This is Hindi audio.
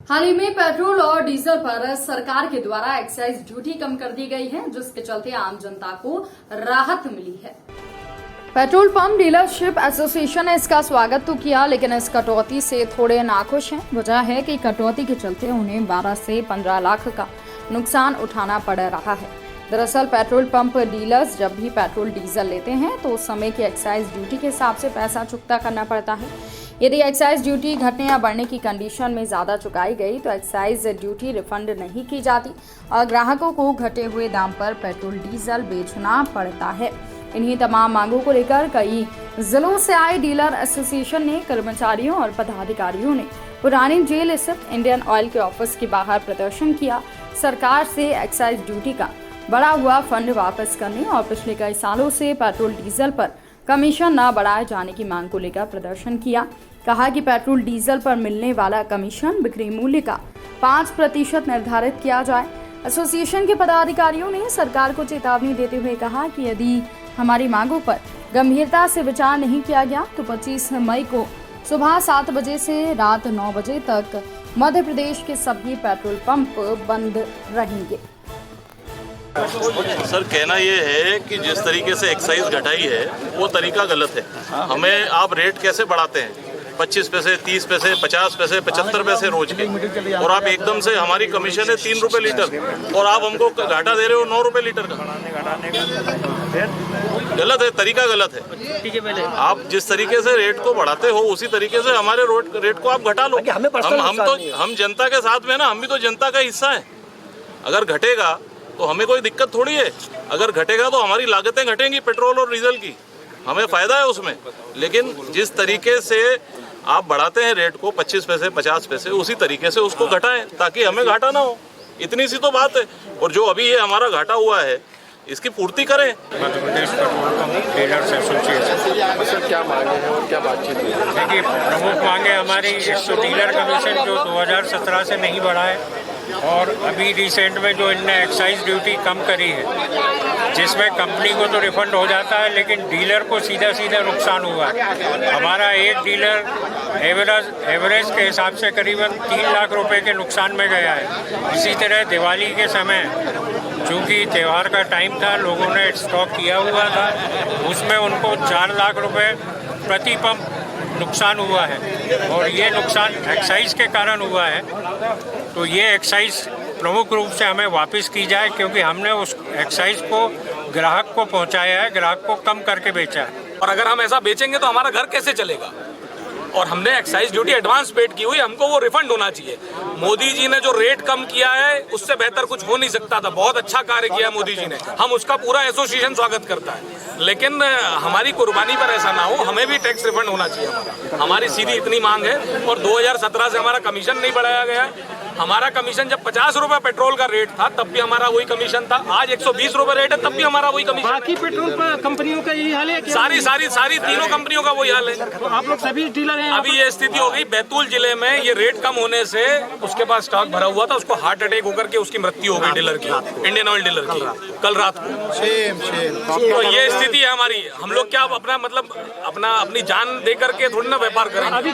हाल ही में पेट्रोल और डीजल पर सरकार के द्वारा एक्साइज ड्यूटी कम कर दी गई है, जिसके चलते आम जनता को राहत मिली है। पेट्रोल पंप डीलरशिप एसोसिएशन ने इसका स्वागत तो किया, लेकिन इस कटौती से थोड़े नाखुश हैं। वजह है कि कटौती के चलते उन्हें 12 से 15 लाख का नुकसान उठाना पड़ रहा है। दरअसल पेट्रोल पंप डीलर्स जब भी पेट्रोल डीजल लेते हैं तो उस समय की एक्साइज ड्यूटी के हिसाब से पैसा चुकता करना पड़ता है। यदि एक्साइज ड्यूटी घटने या बढ़ने की कंडीशन में ज़्यादा चुकाई गई तो एक्साइज ड्यूटी रिफंड नहीं की जाती और ग्राहकों को घटे हुए दाम पर पेट्रोल डीजल बेचना पड़ता है। इन्हीं तमाम मांगों को लेकर कई जिलों से आए डीलर एसोसिएशन ने कर्मचारियों और पदाधिकारियों ने पुरानी जेल स्थित इंडियन ऑयल के ऑफिस के बाहर प्रदर्शन किया। सरकार से एक्साइज ड्यूटी का बढ़ा हुआ फंड वापस करने और पिछले कई सालों से पेट्रोल डीजल पर कमीशन न बढ़ाए जाने की मांग को लेकर प्रदर्शन किया। कहा कि पेट्रोल डीजल पर मिलने वाला कमीशन बिक्री मूल्य का 5% निर्धारित किया जाए। एसोसिएशन के पदाधिकारियों ने सरकार को चेतावनी देते हुए कहा कि यदि हमारी मांगों पर गंभीरता से विचार नहीं किया गया तो 25 मई को सुबह 7 बजे से रात 9 बजे तक मध्य प्रदेश के सभी पेट्रोल पंप बंद रहेंगे। सर, कहना ये है कि जिस तरीके से एक्साइज घटाई है वो तरीका गलत है। हमें आप रेट कैसे बढ़ाते हैं 25 पैसे, 30 पैसे, 50 पैसे, 75 पैसे रोज के, और आप एकदम से हमारी कमीशन है 3 रुपए लीटर और आप हमको घाटा दे रहे हो 9 रुपए लीटर का। गलत है, तरीका गलत है। आप जिस तरीके से रेट को बढ़ाते हो उसी तरीके से हमारे रेट को आप घटा लो। हम जनता के साथ में ना, हम भी तो जनता का हिस्सा है। अगर घटेगा तो हमें कोई दिक्कत थोड़ी है। अगर घटेगा तो हमारी लागतें घटेंगी पेट्रोल और डीजल की, हमें फायदा है उसमें। लेकिन जिस तरीके से आप बढ़ाते हैं रेट को 25 पैसे, 50 पैसे, उसी तरीके से उसको घटाएं ताकि हमें घाटा ना हो। इतनी सी तो बात है। और जो अभी ये हमारा घाटा हुआ है इसकी पूर्ति करें। Madhya Pradesh petrol pump dealers association sir, क्या मांगे हैं और क्या बातचीत हुई? देखिए, प्रमुख मांगे हमारी डीलर कमीशन जो 2017 से नहीं बढ़ा है और अभी रिसेंट में जो इनने एक्साइज ड्यूटी कम करी है, जिसमें कंपनी को तो रिफंड हो जाता है लेकिन डीलर को सीधा सीधा नुकसान हुआ है। हमारा एक डीलर एवरेज के हिसाब से करीबन 3 लाख रुपए के नुकसान में गया है। इसी तरह दिवाली के समय चूँकि त्यौहार का टाइम था, लोगों ने स्टॉक किया हुआ था, उसमें उनको 4 लाख रुपए प्रति पंप नुकसान हुआ है और ये नुकसान एक्साइज के कारण हुआ है। तो ये एक्साइज प्रमुख रूप से हमें वापस की जाए, क्योंकि हमने उस एक्साइज को ग्राहक को पहुंचाया है, ग्राहक को कम करके बेचा है। और अगर हम ऐसा बेचेंगे तो हमारा घर कैसे चलेगा? और हमने एक्साइज ड्यूटी एडवांस पेड की हुई, हमको वो रिफंड होना चाहिए। मोदी जी ने जो रेट कम किया है उससे बेहतर कुछ हो नहीं सकता था। बहुत अच्छा कार्य किया मोदी जी ने, हम उसका पूरा एसोसिएशन स्वागत करता है। लेकिन हमारी कुर्बानी पर ऐसा ना हो, हमें भी टैक्स रिफंड होना चाहिए। हमारी सीधी इतनी मांग है। और 2017 से हमारा कमीशन नहीं बढ़ाया गया। हमारा कमीशन जब 50 रुपए पेट्रोल का रेट था तब भी हमारा वही कमीशन था। आज 120 रुपए रेट है तब भी हमारा वही कमीशन। बाकी पेट्रोल कंपनियों का यही हाल है? सारी तीनों कंपनियों का वही हाल है। तो आप लोग सभी डीलर हैं? अभी ये स्थिति हो गई, बैतूल जिले में ये रेट कम होने से उसके पास स्टॉक भरा हुआ था, उसको हार्ट अटैक होकर के उसकी मृत्यु हो गई डीलर की, इंडियन ऑयल डीलर की, कल रात को। तो ये स्थिति है हमारी। हम लोग क्या अपना अपनी जान दे करके थोड़ी ना व्यापार करेंगे।